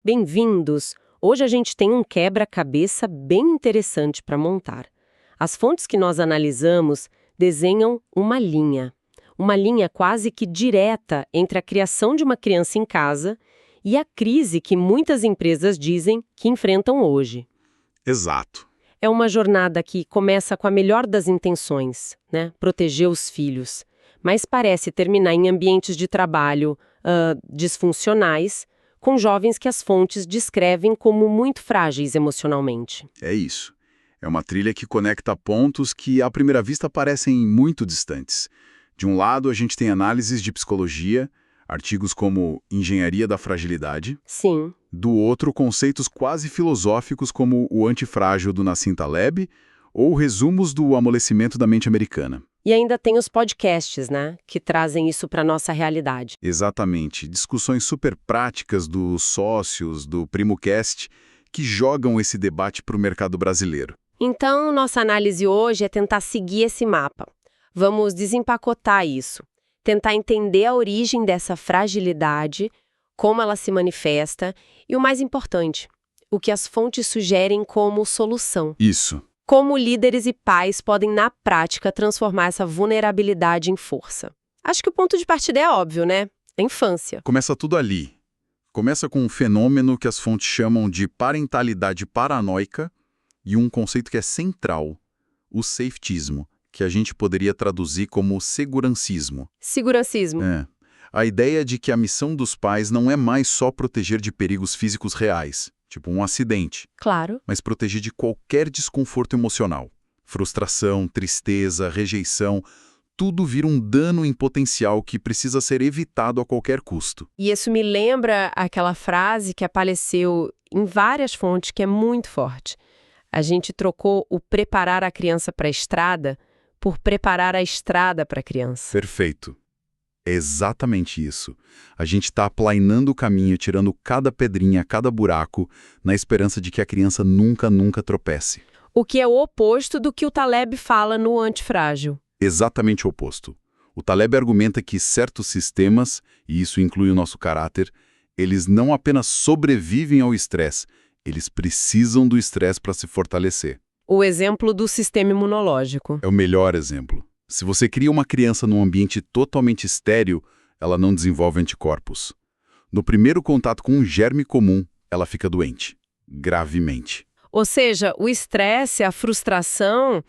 Bem-vindos! Hoje a gente tem um quebra-cabeça bem interessante para montar. As fontes que nós analisamos desenham uma linha quase que direta entre a criação de uma criança em casa e a crise que muitas empresas dizem que enfrentam hoje. Exato. É uma jornada que começa com a melhor das intenções, né? Proteger os filhos, mas parece terminar em ambientes de trabalho disfuncionais, com jovens que as fontes descrevem como muito frágeis emocionalmente. É isso. É uma trilha que conecta pontos que, à primeira vista, parecem muito distantes. De um lado, a gente tem análises de psicologia, artigos como Engenharia da Fragilidade. Sim. Do outro, conceitos quase filosóficos como o antifrágil do Nassim Taleb ou resumos do amolecimento da mente americana. E ainda tem os podcasts, né, que trazem isso para nossa realidade. Exatamente. Discussões super práticas dos sócios, do PrimoCast, que jogam esse debate para o mercado brasileiro. Então, nossa análise hoje é tentar seguir esse mapa. Vamos desempacotar isso, tentar entender a origem dessa fragilidade, como ela se manifesta e, o mais importante, o que as fontes sugerem como solução. Isso. Como líderes e pais podem, na prática, transformar essa vulnerabilidade em força. Acho que o ponto de partida é óbvio, né? A infância. Começa tudo ali. Começa com um fenômeno que as fontes chamam de parentalidade paranoica e um conceito que é central, o safetismo, que a gente poderia traduzir como segurancismo. Segurancismo. A ideia de que a missão dos pais não é mais só proteger de perigos físicos reais, tipo um acidente, Claro. mas proteger de qualquer desconforto emocional. Frustração, tristeza, rejeição, tudo vira um dano em potencial que precisa ser evitado a qualquer custo. E isso me lembra aquela frase que apareceu em várias fontes, que é muito forte. A gente trocou o preparar a criança para a estrada por preparar a estrada para a criança. Perfeito. É exatamente isso. A gente está aplainando o caminho, tirando cada pedrinha, cada buraco, na esperança de que a criança nunca tropece. O que é o oposto do que o Taleb fala no Antifrágil. Exatamente o oposto. O Taleb argumenta que certos sistemas, e isso inclui o nosso caráter, eles não apenas sobrevivem ao estresse, eles precisam do estresse para se fortalecer. O exemplo do sistema imunológico. É o melhor exemplo. Se você cria uma criança num ambiente totalmente estéril, ela não desenvolve anticorpos. No primeiro contato com um germe comum, ela fica doente, gravemente. Ou seja, o estresse, a frustração,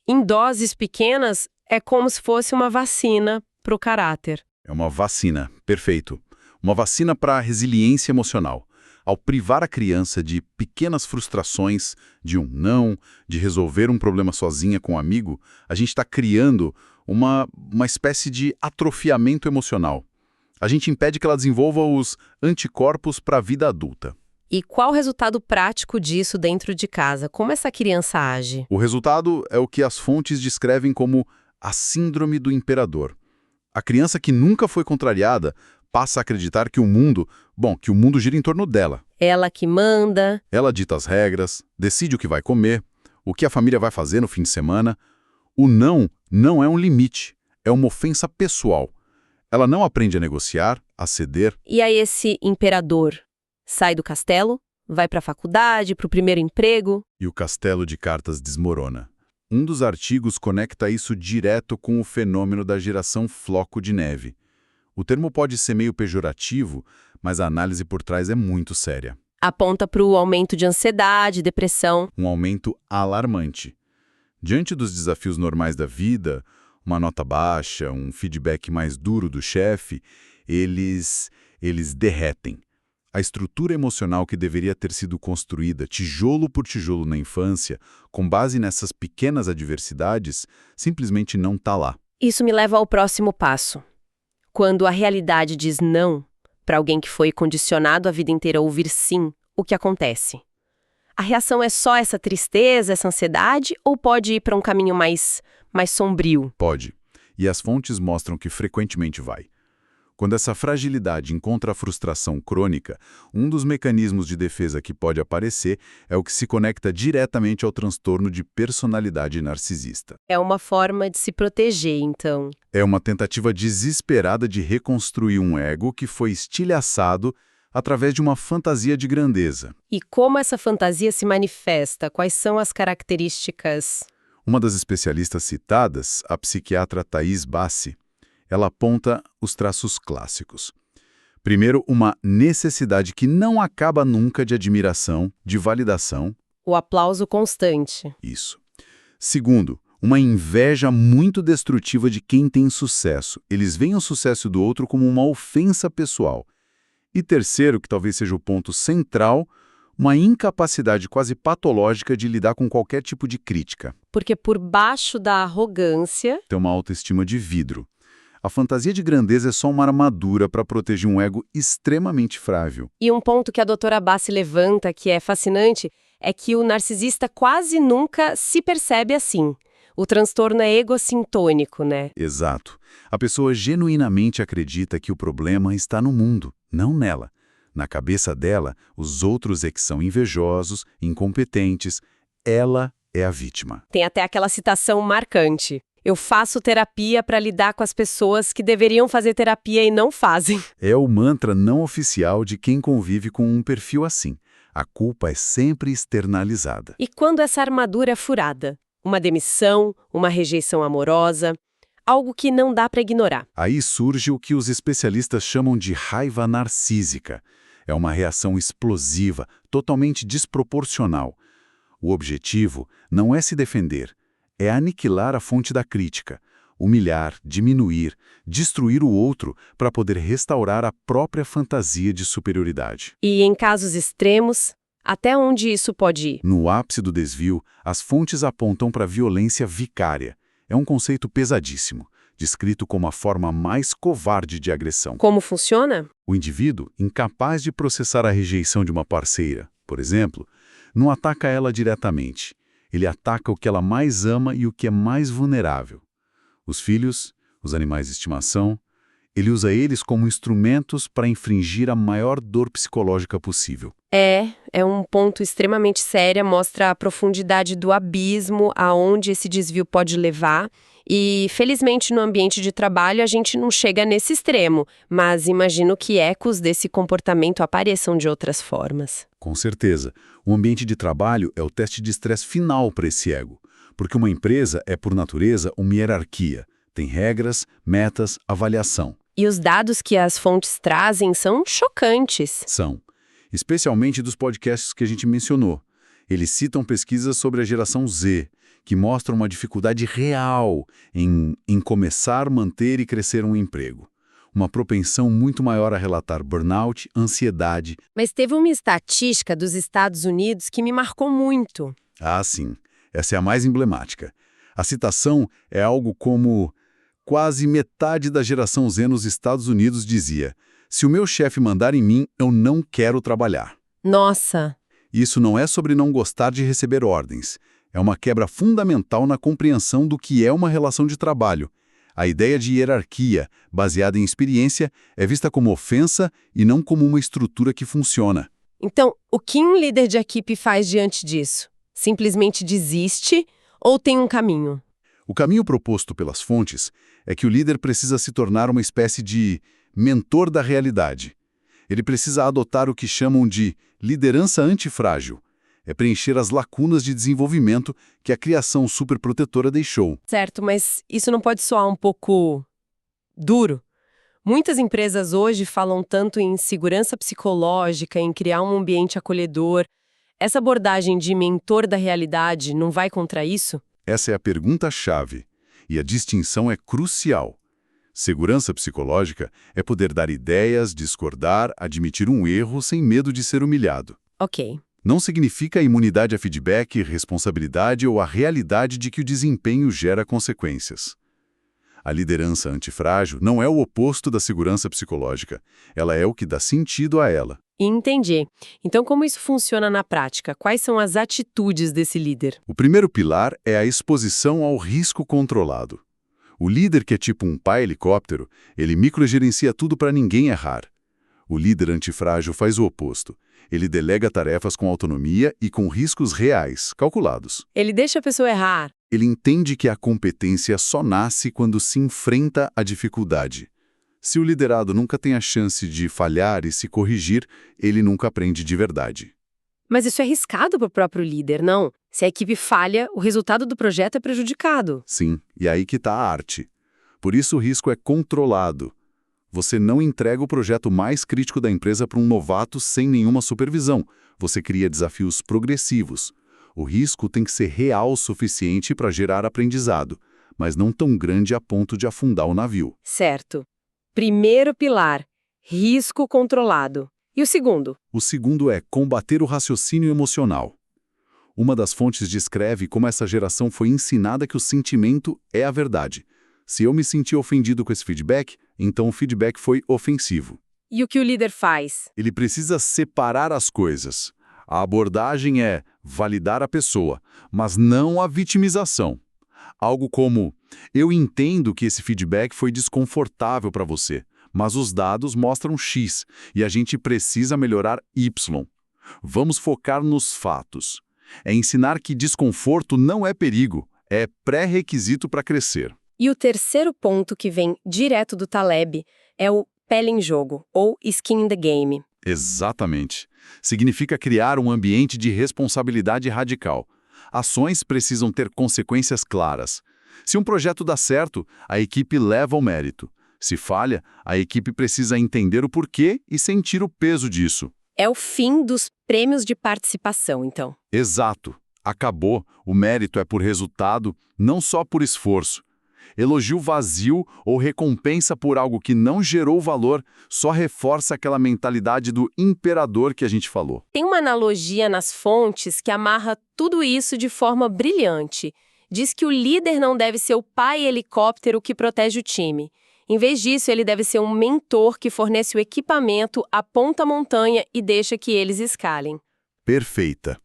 em doses pequenas, é como se fosse uma vacina para o caráter. É uma vacina, perfeito. Uma vacina para a resiliência emocional. Ao privar a criança de pequenas frustrações, de um não, de resolver um problema sozinha com um amigo, a gente está criando uma espécie de atrofiamento emocional. A gente impede que ela desenvolva os anticorpos para a vida adulta. E qual o resultado prático disso dentro de casa? Como essa criança age? O resultado é o que as fontes descrevem como a síndrome do imperador. A criança que nunca foi contrariada passa a acreditar que o mundo gira em torno dela. Ela que manda. Ela dita as regras, decide o que vai comer, o que a família vai fazer no fim de semana. O não é um limite, é uma ofensa pessoal. Ela não aprende a negociar, a ceder. E aí esse imperador sai do castelo, vai para a faculdade, para o primeiro emprego. E o castelo de cartas desmorona. Um dos artigos conecta isso direto com o fenômeno da geração floco de neve. O termo pode ser meio pejorativo, mas a análise por trás é muito séria. Aponta para o aumento de ansiedade, depressão. Um aumento alarmante. Diante dos desafios normais da vida, uma nota baixa, um feedback mais duro do chefe, eles derretem. A estrutura emocional que deveria ter sido construída tijolo por tijolo na infância, com base nessas pequenas adversidades, simplesmente não está lá. Isso me leva ao próximo passo. Quando a realidade diz não para alguém que foi condicionado a vida inteira a ouvir sim, o que acontece? A reação é só essa tristeza, essa ansiedade, ou pode ir para um caminho mais sombrio? Pode. E as fontes mostram que frequentemente vai. Quando essa fragilidade encontra a frustração crônica, um dos mecanismos de defesa que pode aparecer é o que se conecta diretamente ao transtorno de personalidade narcisista. É uma forma de se proteger, então. É uma tentativa desesperada de reconstruir um ego que foi estilhaçado através de uma fantasia de grandeza. E como essa fantasia se manifesta? Quais são as características? Uma das especialistas citadas, a psiquiatra Thais Bassi, ela aponta os traços clássicos. Primeiro, uma necessidade que não acaba nunca de admiração, de validação. O aplauso constante. Isso. Segundo, uma inveja muito destrutiva de quem tem sucesso. Eles veem o sucesso do outro como uma ofensa pessoal. E terceiro, que talvez seja o ponto central, uma incapacidade quase patológica de lidar com qualquer tipo de crítica. Porque por baixo da arrogância... Tem uma autoestima de vidro. A fantasia de grandeza é só uma armadura para proteger um ego extremamente frágil. E um ponto que a doutora Bassi levanta, que é fascinante, é que o narcisista quase nunca se percebe assim. O transtorno é egossintônico, né? Exato. A pessoa genuinamente acredita que o problema está no mundo, não nela. Na cabeça dela, os outros é que são invejosos, incompetentes. Ela é a vítima. Tem até aquela citação marcante. Eu faço terapia para lidar com as pessoas que deveriam fazer terapia e não fazem. É o mantra não oficial de quem convive com um perfil assim. A culpa é sempre externalizada. E quando essa armadura é furada? Uma demissão, uma rejeição amorosa, algo que não dá para ignorar. Aí surge o que os especialistas chamam de raiva narcísica. É uma reação explosiva, totalmente desproporcional. O objetivo não é se defender, é aniquilar a fonte da crítica, humilhar, diminuir, destruir o outro para poder restaurar a própria fantasia de superioridade. E em casos extremos, até onde isso pode ir? No ápice do desvio, as fontes apontam para a violência vicária. É um conceito pesadíssimo, descrito como a forma mais covarde de agressão. Como funciona? O indivíduo, incapaz de processar a rejeição de uma parceira, por exemplo, não ataca ela diretamente. Ele ataca o que ela mais ama e o que é mais vulnerável. Os filhos, os animais de estimação, ele usa eles como instrumentos para infligir a maior dor psicológica possível. É um ponto extremamente sério, mostra a profundidade do abismo, aonde esse desvio pode levar. E, felizmente, no ambiente de trabalho a gente não chega nesse extremo, mas imagino que ecos desse comportamento apareçam de outras formas. Com certeza. O ambiente de trabalho é o teste de estresse final para esse ego, porque uma empresa é, por natureza, uma hierarquia. Tem regras, metas, avaliação. E os dados que as fontes trazem são chocantes. São. Especialmente dos podcasts que a gente mencionou. Eles citam pesquisas sobre a geração Z, que mostram uma dificuldade real em começar, manter e crescer um emprego. Uma propensão muito maior a relatar burnout, ansiedade. Mas teve uma estatística dos Estados Unidos que me marcou muito. Ah, sim. Essa é a mais emblemática. A citação é algo como: quase metade da geração Z nos Estados Unidos dizia: se o meu chefe mandar em mim, eu não quero trabalhar. Nossa! Isso não é sobre não gostar de receber ordens. É uma quebra fundamental na compreensão do que é uma relação de trabalho. A ideia de hierarquia, baseada em experiência, é vista como ofensa e não como uma estrutura que funciona. Então, o que um líder de equipe faz diante disso? Simplesmente desiste ou tem um caminho? O caminho proposto pelas fontes é que o líder precisa se tornar uma espécie de mentor da realidade. Ele precisa adotar o que chamam de liderança antifrágil. É preencher as lacunas de desenvolvimento que a criação superprotetora deixou. Certo, mas isso não pode soar um pouco duro? Muitas empresas hoje falam tanto em segurança psicológica, em criar um ambiente acolhedor. Essa abordagem de mentor da realidade não vai contra isso? Essa é a pergunta-chave, e a distinção é crucial. Segurança psicológica é poder dar ideias, discordar, admitir um erro sem medo de ser humilhado. Ok. Não significa imunidade a feedback, responsabilidade ou a realidade de que o desempenho gera consequências. A liderança antifrágil não é o oposto da segurança psicológica. Ela é o que dá sentido a ela. Entendi. Então, como isso funciona na prática? Quais são as atitudes desse líder? O primeiro pilar é a exposição ao risco controlado. O líder que é tipo um pai helicóptero, ele microgerencia tudo para ninguém errar. O líder antifrágil faz o oposto. Ele delega tarefas com autonomia e com riscos reais, calculados. Ele deixa a pessoa errar. Ele entende que a competência só nasce quando se enfrenta a dificuldade. Se o liderado nunca tem a chance de falhar e se corrigir, ele nunca aprende de verdade. Mas isso é arriscado para o próprio líder, não? Se a equipe falha, o resultado do projeto é prejudicado. Sim, e aí que está a arte. Por isso o risco é controlado. Você não entrega o projeto mais crítico da empresa para um novato sem nenhuma supervisão. Você cria desafios progressivos. O risco tem que ser real o suficiente para gerar aprendizado, mas não tão grande a ponto de afundar o navio. Certo. Primeiro pilar, risco controlado. E o segundo? O segundo é combater o raciocínio emocional. Uma das fontes descreve como essa geração foi ensinada que o sentimento é a verdade. Se eu me senti ofendido com esse feedback, então o feedback foi ofensivo. E o que o líder faz? Ele precisa separar as coisas. A abordagem é validar a pessoa, mas não a vitimização. Algo como, eu entendo que esse feedback foi desconfortável para você, mas os dados mostram X e a gente precisa melhorar Y. Vamos focar nos fatos. É ensinar que desconforto não é perigo, é pré-requisito para crescer. E o terceiro ponto que vem direto do Taleb é o pele em jogo, ou skin in the game. Exatamente. Significa criar um ambiente de responsabilidade radical. Ações precisam ter consequências claras. Se um projeto dá certo, a equipe leva o mérito. Se falha, a equipe precisa entender o porquê e sentir o peso disso. É o fim dos prêmios de participação, então. Exato. Acabou. O mérito é por resultado, não só por esforço. Elogio vazio ou recompensa por algo que não gerou valor só reforça aquela mentalidade do imperador que a gente falou. Tem uma analogia nas fontes que amarra tudo isso de forma brilhante. Diz que o líder não deve ser o pai helicóptero que protege o time. Em vez disso, ele deve ser um mentor que fornece o equipamento, aponta a montanha e deixa que eles escalem. Perfeita.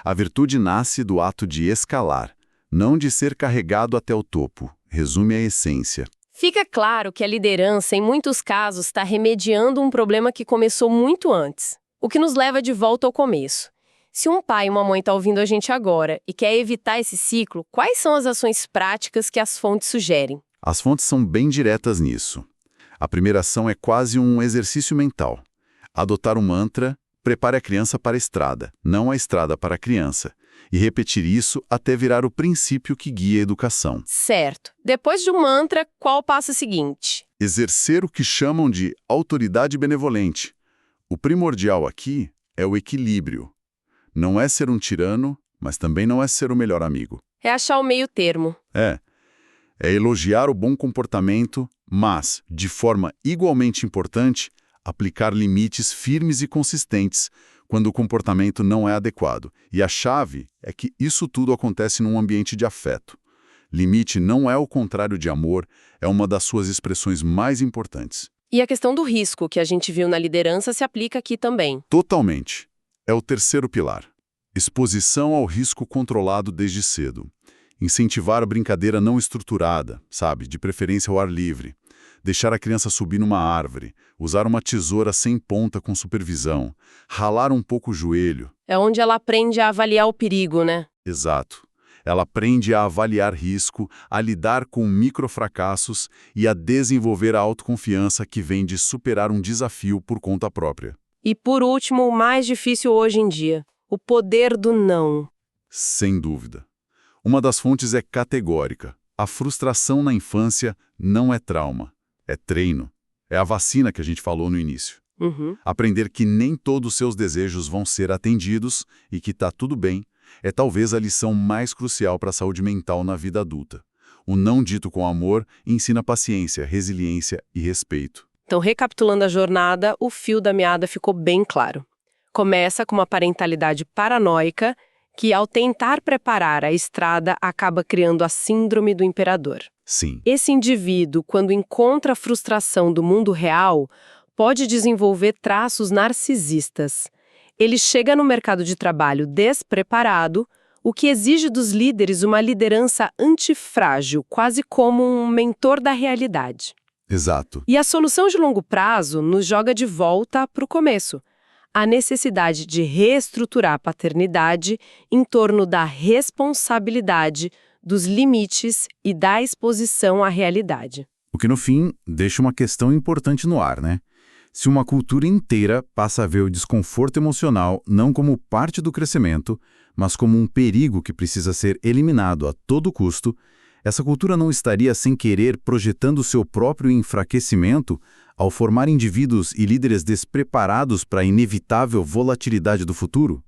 A virtude nasce do ato de escalar, não de ser carregado até o topo. Resume a essência. Fica claro que a liderança, em muitos casos, está remediando um problema que começou muito antes. O que nos leva de volta ao começo. Se um pai e uma mãe estão ouvindo a gente agora e quer evitar esse ciclo, quais são as ações práticas que as fontes sugerem? As fontes são bem diretas nisso. A primeira ação é quase um exercício mental. Adotar um mantra, prepare a criança para a estrada, não a estrada para a criança. E repetir isso até virar o princípio que guia a educação. Certo. Depois de um mantra, qual o passo seguinte? Exercer o que chamam de autoridade benevolente. O primordial aqui é o equilíbrio. Não é ser um tirano, mas também não é ser o melhor amigo. É achar o meio termo. É elogiar o bom comportamento, mas, de forma igualmente importante, aplicar limites firmes e consistentes quando o comportamento não é adequado. E a chave é que isso tudo acontece num ambiente de afeto. Limite não é o contrário de amor, é uma das suas expressões mais importantes. E a questão do risco que a gente viu na liderança se aplica aqui também. Totalmente. É o terceiro pilar. Exposição ao risco controlado desde cedo. Incentivar a brincadeira não estruturada, sabe, de preferência ao ar livre. Deixar a criança subir numa árvore, usar uma tesoura sem ponta com supervisão, ralar um pouco o joelho. É onde ela aprende a avaliar o perigo, né? Exato. Ela aprende a avaliar risco, a lidar com microfracassos e a desenvolver a autoconfiança que vem de superar um desafio por conta própria. E por último, o mais difícil hoje em dia, o poder do não. Sem dúvida. Uma das fontes é categórica. A frustração na infância não é trauma. É treino. É a vacina que a gente falou no início. Aprender que nem todos os seus desejos vão ser atendidos e que tá tudo bem é talvez a lição mais crucial para a saúde mental na vida adulta. O não dito com amor ensina paciência, resiliência e respeito. Então, recapitulando a jornada, o fio da meada ficou bem claro. Começa com uma parentalidade paranoica que, ao tentar preparar a estrada, acaba criando a síndrome do imperador. Sim. Esse indivíduo, quando encontra a frustração do mundo real, pode desenvolver traços narcisistas. Ele chega no mercado de trabalho despreparado, o que exige dos líderes uma liderança antifrágil, quase como um mentor da realidade. Exato. E a solução de longo prazo nos joga de volta para o começo. A necessidade de reestruturar a paternidade em torno da responsabilidade, dos limites e da exposição à realidade. O que, no fim, deixa uma questão importante no ar, né? Se uma cultura inteira passa a ver o desconforto emocional não como parte do crescimento, mas como um perigo que precisa ser eliminado a todo custo, essa cultura não estaria, sem querer, projetando seu próprio enfraquecimento ao formar indivíduos e líderes despreparados para a inevitável volatilidade do futuro?